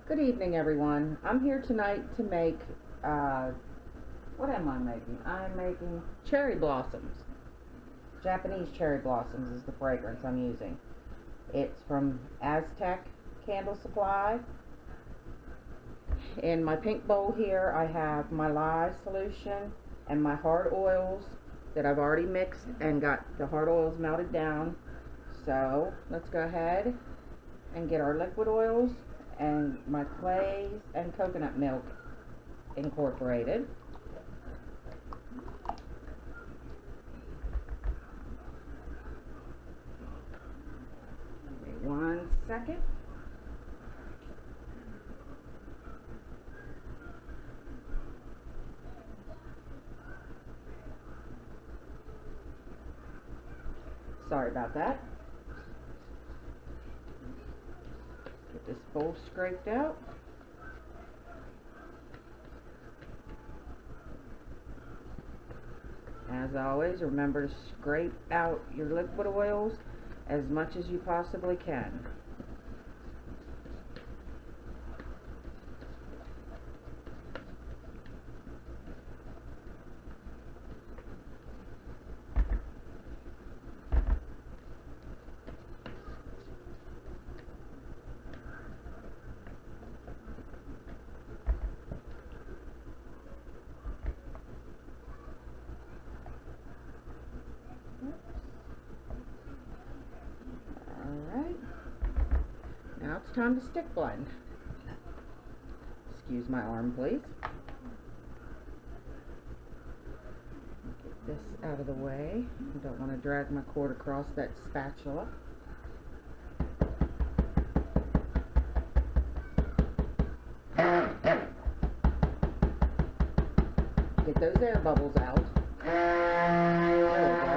Good evening, everyone. I'm here tonight to make, what am I making? I'm making cherry blossoms. Japanese cherry blossoms is the fragrance I'm using. It's from Aztec Candle Supply. In my pink bowl here, I have my lye solution and my hard oils that I've already mixed and got the hard oils melted down. So let's go ahead and get our liquid oils and my clays and coconut milk incorporated. Wait 1 second. Sorry about that. Get this bowl scraped out. As always, remember to scrape out your liquid oils as much as you possibly can. Alright, now it's time to stick blend. Excuse my arm, please. Get this out of the way. I don't want to drag my cord across that spatula. Get those air bubbles out. There we go.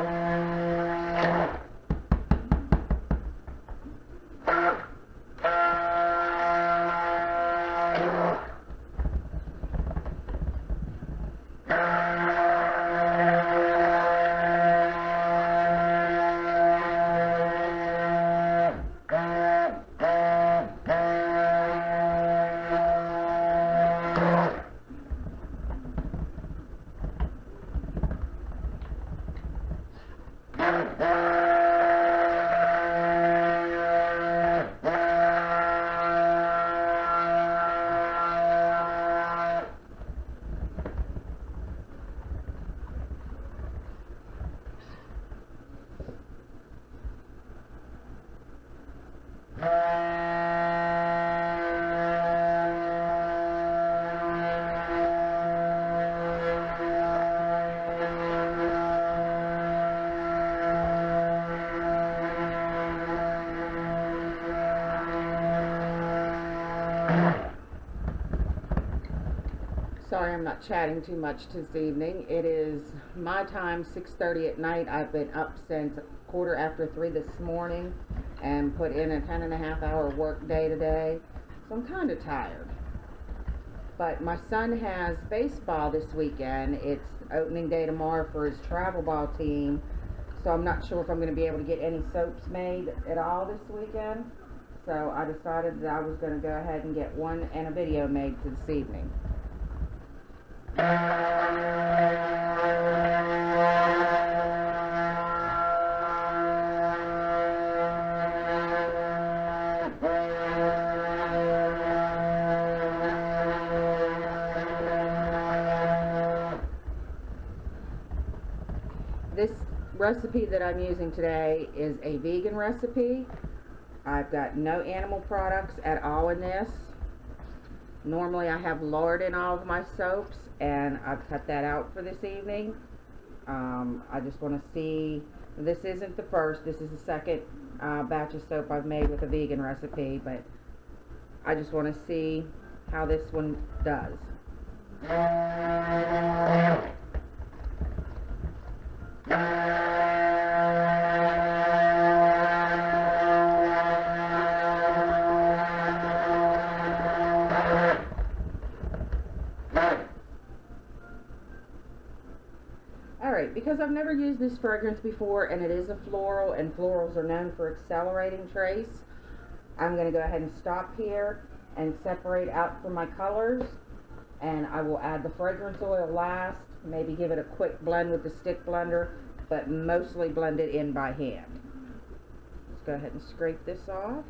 Sorry I'm not chatting too much this evening. It is my time, 6:30 at night. I've been up since 3:15 this morning and put in a 10.5 hour work day today. So I'm kind of tired. But my son has baseball this weekend. It's opening day tomorrow for his travel ball team. So I'm not sure if I'm going to be able to get any soaps made at all this weekend. So I decided that I was going to go ahead and get one and a video made for this evening. This recipe that I'm using today is a vegan recipe. I've got no animal products at all in this. Normally I have lard in all of my soaps, and I've cut that out for this evening. I just want to see, this isn't the first, this is the second batch of soap I've made with a vegan recipe, but I just want to see how this one does. Alright, because I've never used this fragrance before and it is a floral, and florals are known for accelerating trace, I'm going to go ahead and stop here and separate out for my colors. And I will add the fragrance oil last, maybe give it a quick blend with the stick blender, but mostly blend it in by hand. Let's go ahead and scrape this off.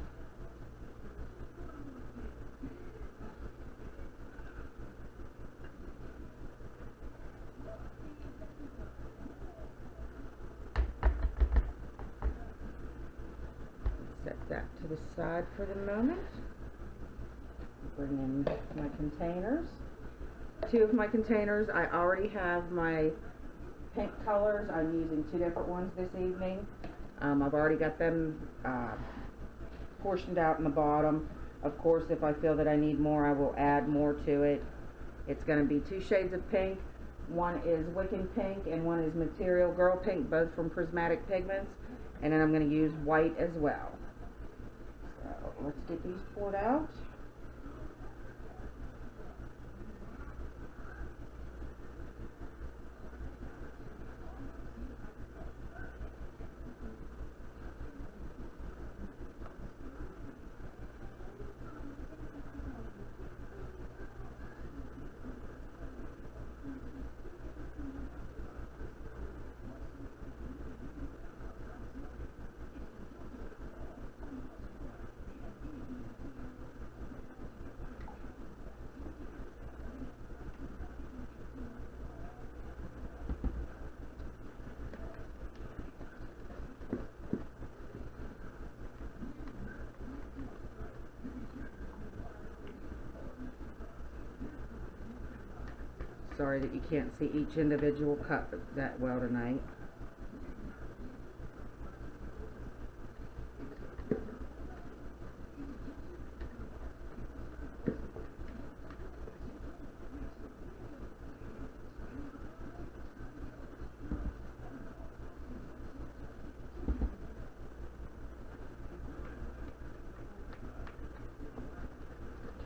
Set that to the side for the moment. Bring in my containers. Two of my containers, I already have my pink colors. I'm using two different ones this evening. I've already got them portioned out in the bottom. Of course, if I feel that I need more, I will add more to it. It's going to be two shades of pink. One is Wiccan Pink and one is Material Girl Pink, both from Prismatic Pigments. And then I'm going to use white as well. So let's get these poured out. Sorry that you can't see each individual cup that well tonight.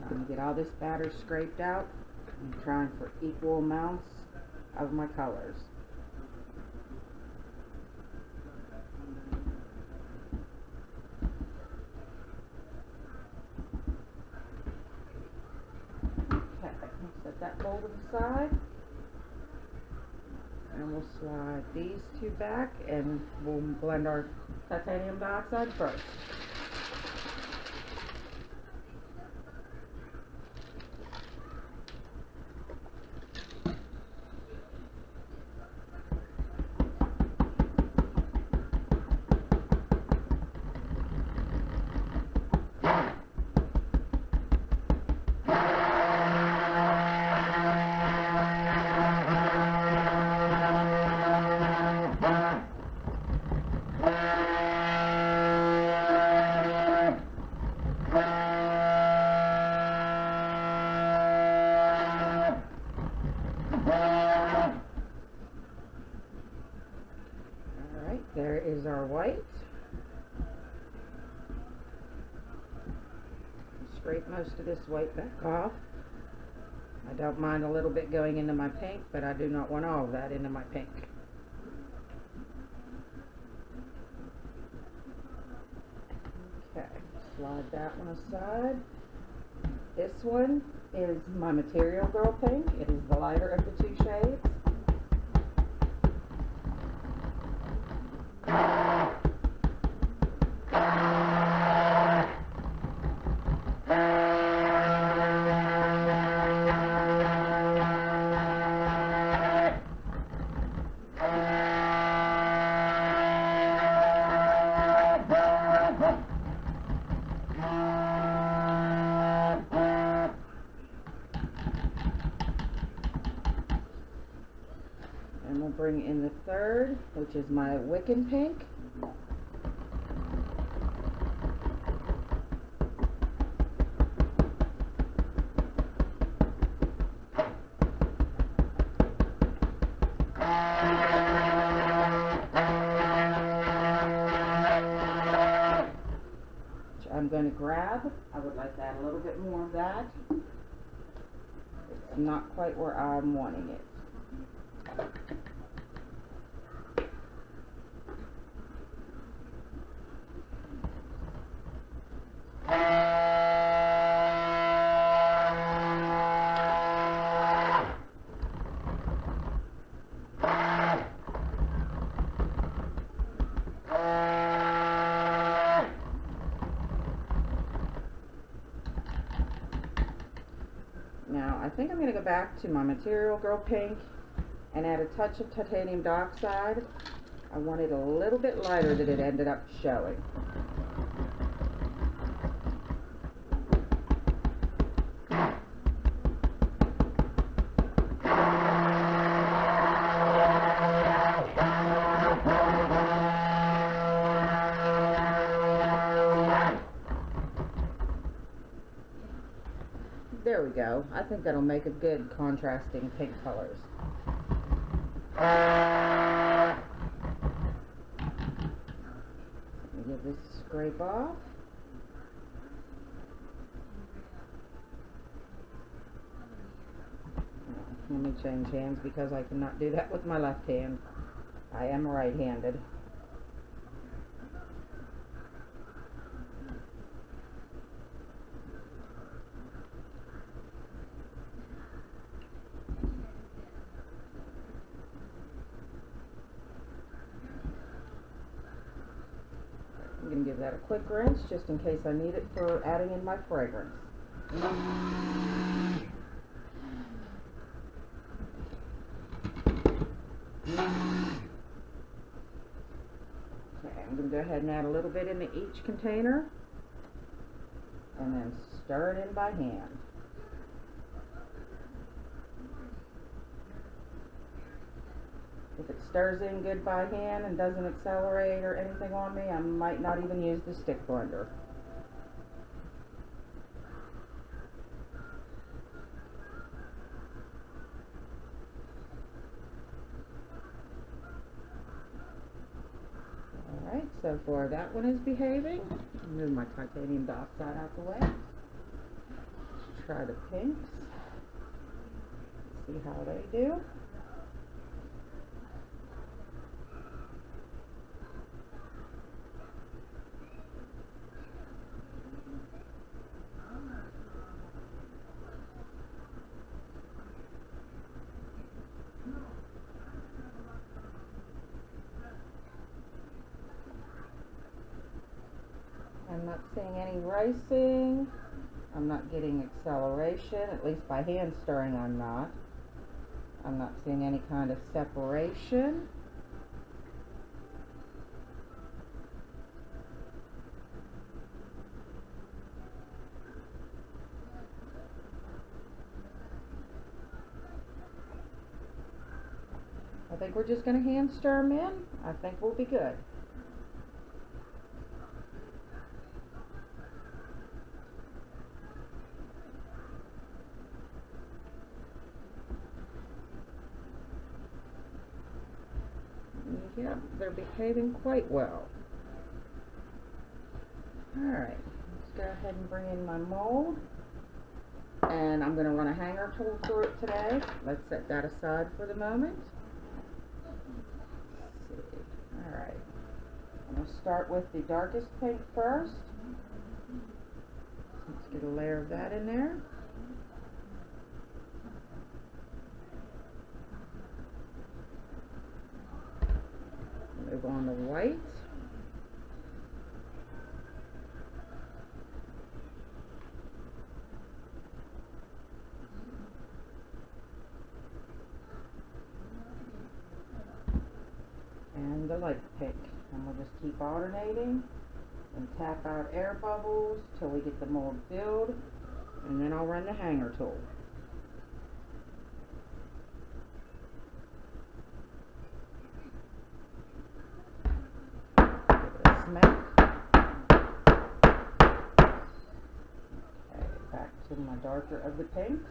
Trying to get all this batter scraped out. I'm trying for equal amounts of my colors. Okay, set that bowl to the side. And we'll slide these two back and we'll blend our titanium dioxide first. There is our white. Scrape most of this white back off. I don't mind a little bit going into my pink, but I do not want all of that into my pink. Okay, slide that one aside. This one is my Material Girl Pink. It is the lighter of the two shades. And we'll bring in the third, which is my Wiccan Pink. Which I'm going to grab. I would like to add a little bit more of that. It's not quite where I'm wanting it. Now, I think I'm going to go back to my Material Girl Pink and add a touch of titanium dioxide. I want it a little bit lighter than it ended up showing. There we go. I think that'll make a good contrasting pink colors. Let me give this a scrape off. Let me change hands because I cannot do that with my left hand. I am right-handed. I'm going to give that a quick rinse just in case I need it for adding in my fragrance. Okay, I'm going to go ahead and add a little bit into each container and then stir it in by hand. If it stirs in good by hand and doesn't accelerate or anything on me, I might not even use the stick blender. Alright, so far that one is behaving. Move my titanium dioxide out the way. Let's try the pinks. See how they do. I'm not seeing any ricing. I'm not getting acceleration, at least by hand stirring I'm not. I'm not seeing any kind of separation. I think we're just going to hand stir them in. I think we'll be good. Yep, they're behaving quite well. Alright, let's go ahead and bring in my mold. And I'm going to run a hanger tool through it today. Let's set that aside for the moment. Let's see. Alright, I'm going to start with the darkest pink first. Let's get a layer of that in there. Move on to white. And the light pink. And we'll just keep alternating and tap out air bubbles till we get the mold filled, and then I'll run the hanger tool. My darker of the pinks.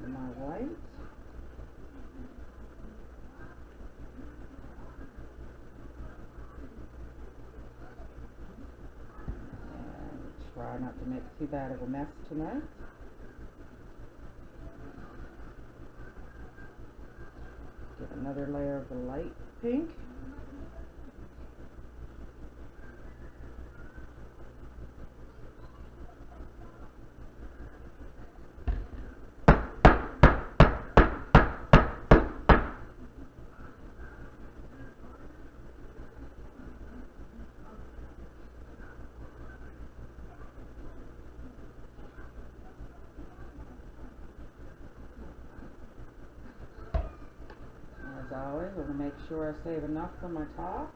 And my white. And try not to make too bad of a mess tonight. Get another layer of the light pink. I'm going to make sure I save enough for my top.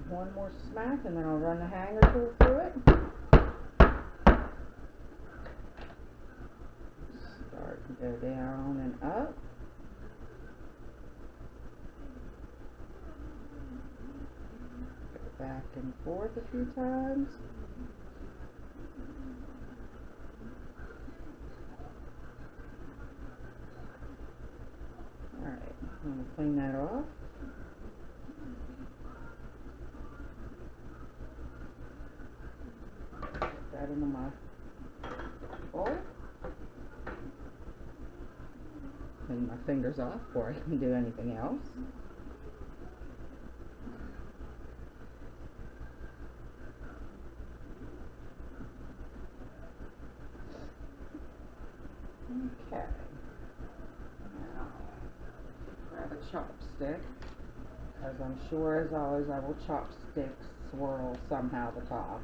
One more smack and then I'll run the hanger tool through it. Start and go down and up. Go back and forth a few times. Alright, I'm going to clean that off. That into my bowl. Clean my fingers off before I can do anything else. Okay. Now, grab a chopstick, because I'm sure as always I will chopstick swirl somehow the top.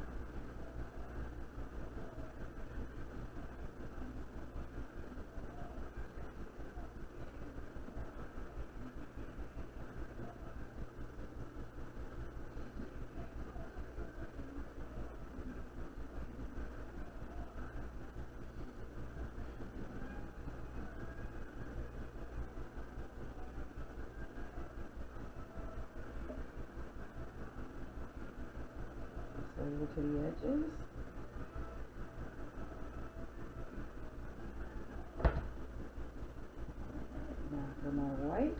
Over to the edges. Now for more white.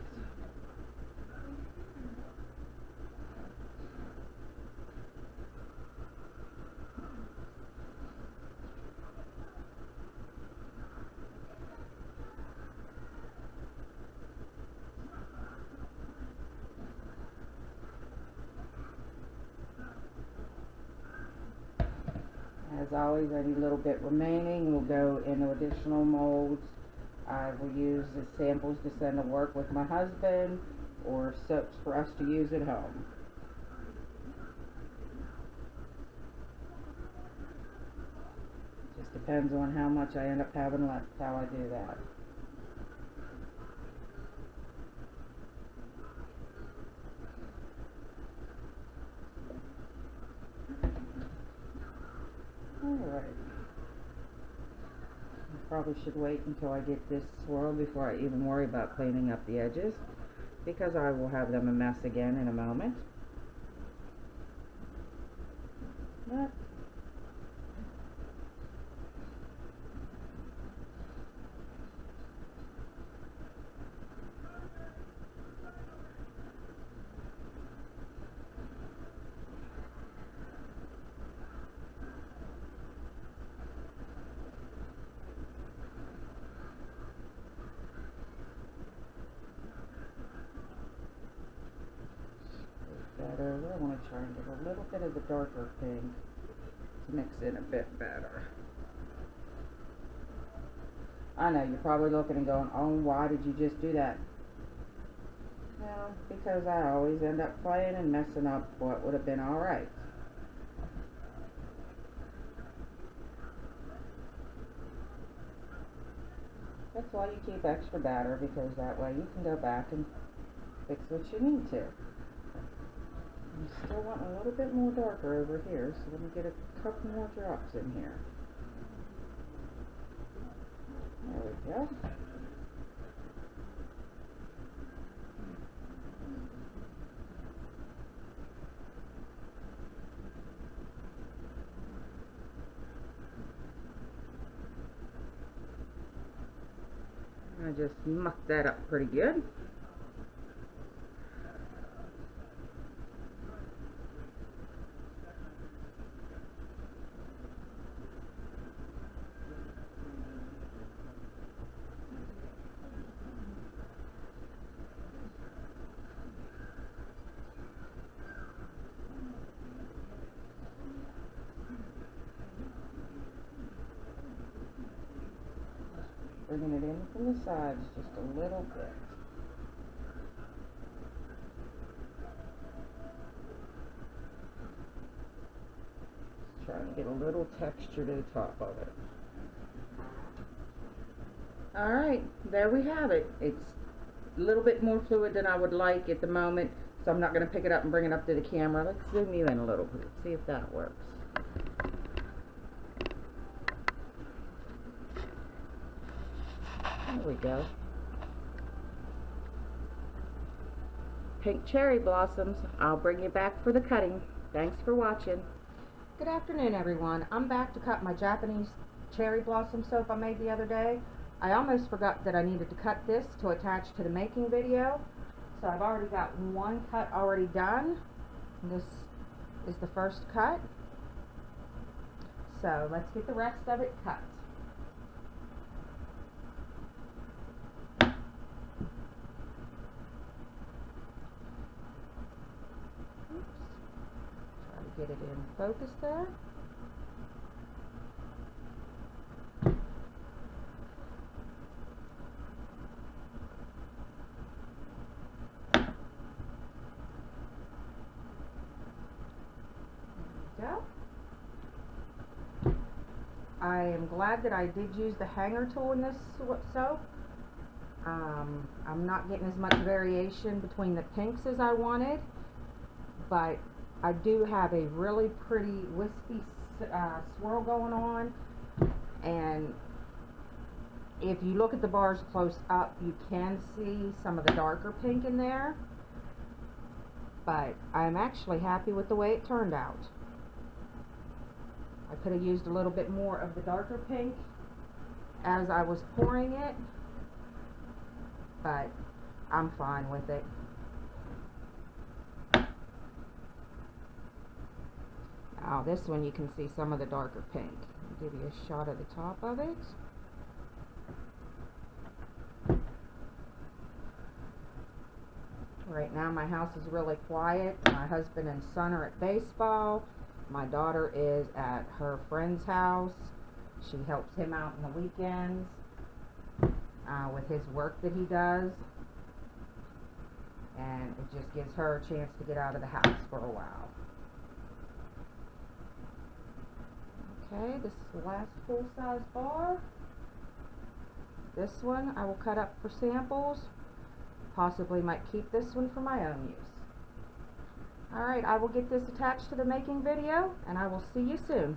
As always, any little bit remaining will go into additional molds. I will use the samples to send to work with my husband, or soaps for us to use at home. Just depends on how much I end up having left, how I do that. Alright. I probably should wait until I get this swirled before I even worry about cleaning up the edges, because I will have them a mess again in a moment. But over. I want to try and get a little bit of the darker pink to mix in a bit better. I know you're probably looking and going, oh, why did you just do that? Well, because I always end up playing and messing up what would have been alright. That's why you keep extra batter, because that way you can go back and fix what you need to. I still want a little bit more darker over here, so let me get a couple more drops in here. There we go. I just mucked that up pretty good. bringing it in from the sides just a little bit. Trying to get a little texture to the top of it. Alright, there we have it. It's a little bit more fluid than I would like at the moment, so I'm not going to pick it up and bring it up to the camera. Let's zoom you in a little bit, see if that works. There we go. Pink cherry blossoms. I'll bring you back for the cutting. Thanks for watching. Good afternoon, everyone. I'm back to cut my Japanese cherry blossom soap I made the other day. I almost forgot that I needed to cut this to attach to the making video. So I've already got one cut already done. This is the first cut. So let's get the rest of it cut. Get it in focus there. There we go. I am glad that I did use the hanger tool in this soap. I'm not getting as much variation between the pinks as I wanted, but I do have a really pretty wispy swirl going on, and if you look at the bars close up, you can see some of the darker pink in there, but I'm actually happy with the way it turned out. I could have used a little bit more of the darker pink as I was pouring it, but I'm fine with it. Now this one you can see some of the darker pink. I'll give you a shot of the top of it. Right now my house is really quiet. My husband and son are at baseball. My daughter is at her friend's house. She helps him out in the weekends with his work that he does. And it just gives her a chance to get out of the house for a while. Okay, this is the last full-size bar. This one I will cut up for samples. Possibly might keep this one for my own use. Alright, I will get this attached to the making video, and I will see you soon.